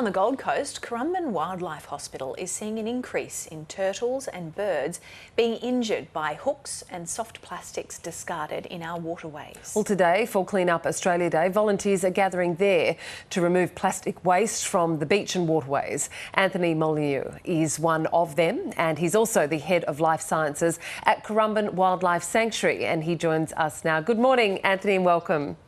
On the Gold Coast, Currumbin Wildlife Hospital is seeing an increase in turtles and birds being injured by hooks and soft plastics discarded in our waterways. Well, today, for Clean Up Australia Day, volunteers are gathering there to remove plastic waste from the beach and waterways. Anthony Molyneux is one of them, and he's also the head of life sciences at Currumbin Wildlife Sanctuary, and he joins us now. Good morning, Anthony, and welcome.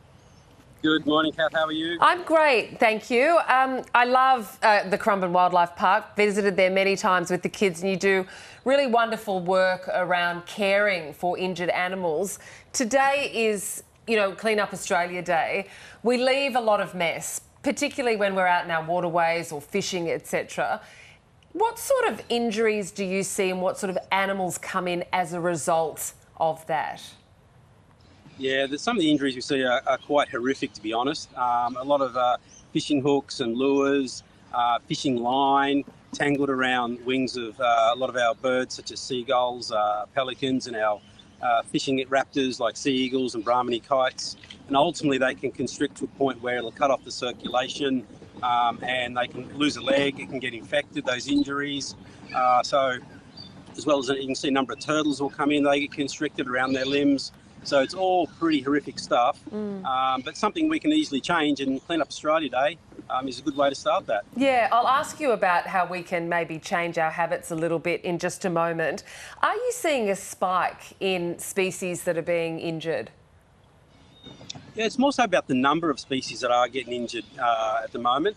Good morning, Kath. How are you? I'm great, thank you. I love the Currumbin Wildlife Park. Visited there many times with the kids, and you do really wonderful work around caring for injured animals. Today is, Clean Up Australia Day. We leave a lot of mess, particularly when we're out in our waterways or fishing, etc. What sort of injuries do you see, and what sort of animals come in as a result of that? Yeah, some of the injuries we see are quite horrific, to be honest. A lot of fishing hooks and lures, fishing line tangled around wings of a lot of our birds, such as seagulls, pelicans, and our fishing raptors like sea eagles and Brahminy kites. And ultimately, they can constrict to a point where it'll cut off the circulation, and they can lose a leg. It can get infected, those injuries. So, as well as you can see, a number of turtles will come in. They get constricted around their limbs. So it's all pretty horrific stuff, but something we can easily change, and Clean Up Australia Day is a good way to start that. Yeah, I'll ask you about how we can maybe change our habits a little bit in just a moment. Are you seeing a spike in species that are being injured? Yeah, it's more so about the number of species that are getting injured at the moment.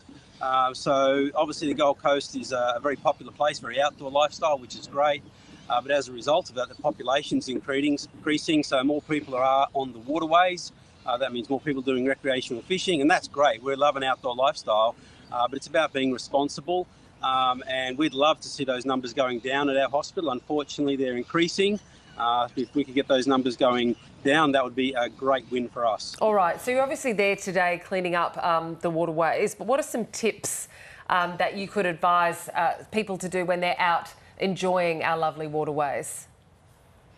So obviously the Gold Coast is a very popular place, very outdoor lifestyle, which is great. But as a result of that, the population's increasing, so more people are on the waterways. That means more people doing recreational fishing, and that's great. We're loving outdoor lifestyle, but it's about being responsible. And we'd love to see those numbers going down at our hospital. Unfortunately, they're increasing. If we could get those numbers going down, that would be a great win for us. All right, so you're obviously there today cleaning up the waterways, but what are some tips that you could advise people to do when they're out enjoying our lovely waterways?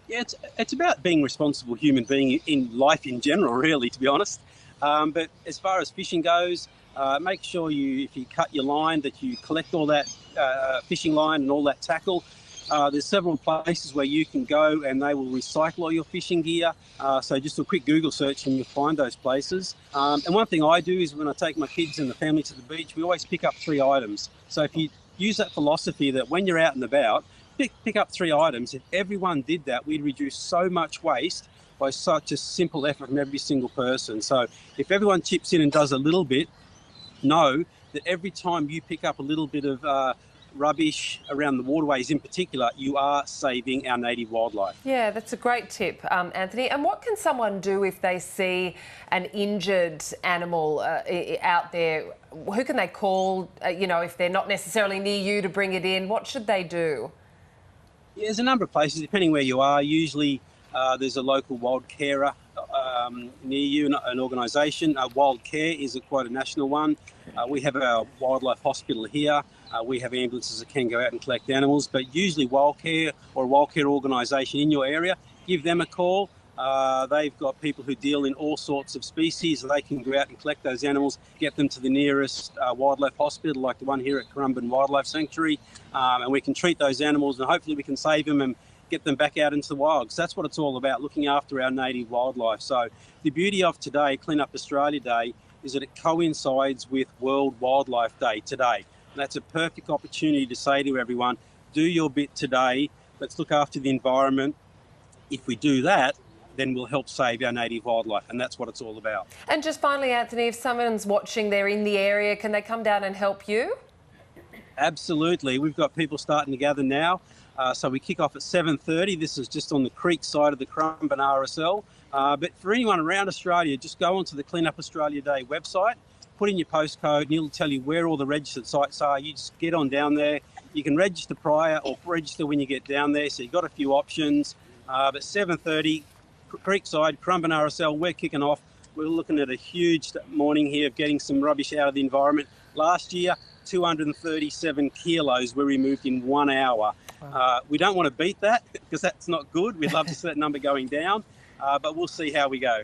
Yeah, it's about being a responsible human being in life in general, really, to be honest. But as far as fishing goes, make sure if you cut your line, that you collect all that fishing line and all that tackle. There's several places where you can go and they will recycle all your fishing gear. So just do a quick Google search and you'll find those places. And one thing I do is when I take my kids and the family to the beach, we always pick up 3 items. So if you use that philosophy that when you're out and about, pick up 3 items. If everyone did that, we'd reduce so much waste by such a simple effort from every single person. So if everyone chips in and does a little bit, know that every time you pick up a little bit of rubbish around the waterways in particular, you are saving our native wildlife. Yeah, that's a great tip, Anthony. And what can someone do if they see an injured animal out there? Who can they call, if they're not necessarily near you, to bring it in? What should they do? Yeah, there's a number of places, depending where you are. Usually there's a local wild carer near you, an organisation. Wild Care is quite a national one. We have our wildlife hospital here. We have ambulances that can go out and collect animals, but usually Wild Care or a wild care organisation in your area, give them a call. They've got people who deal in all sorts of species. They can go out and collect those animals, get them to the nearest wildlife hospital, like the one here at Currumbin Wildlife Sanctuary, and we can treat those animals and hopefully we can save them and get them back out into the wild. So that's what it's all about, looking after our native wildlife. So the beauty of today, Clean Up Australia Day, is that it coincides with World Wildlife Day today. And that's a perfect opportunity to say to everyone, do your bit today. Let's look after the environment. If we do that, then we'll help save our native wildlife, and that's what it's all about. And just finally, Anthony, if someone's watching, they're in the area, can they come down and help you? Absolutely. We've got people starting to gather now. So we kick off at 7:30. This is just on the creek side of the Currumbin RSL. But for anyone around Australia, just go onto the Clean Up Australia Day website, put in your postcode, and it'll tell you where all the registered sites are. You just get on down there. You can register prior or register when you get down there. So you've got a few options. But 7:30, Creekside, Currumbin RSL, we're kicking off. We're looking at a huge morning here of getting some rubbish out of the environment. Last year, 237 kilos were removed in 1 hour. We don't want to beat that because that's not good. We'd love to see that number going down, but we'll see how we go.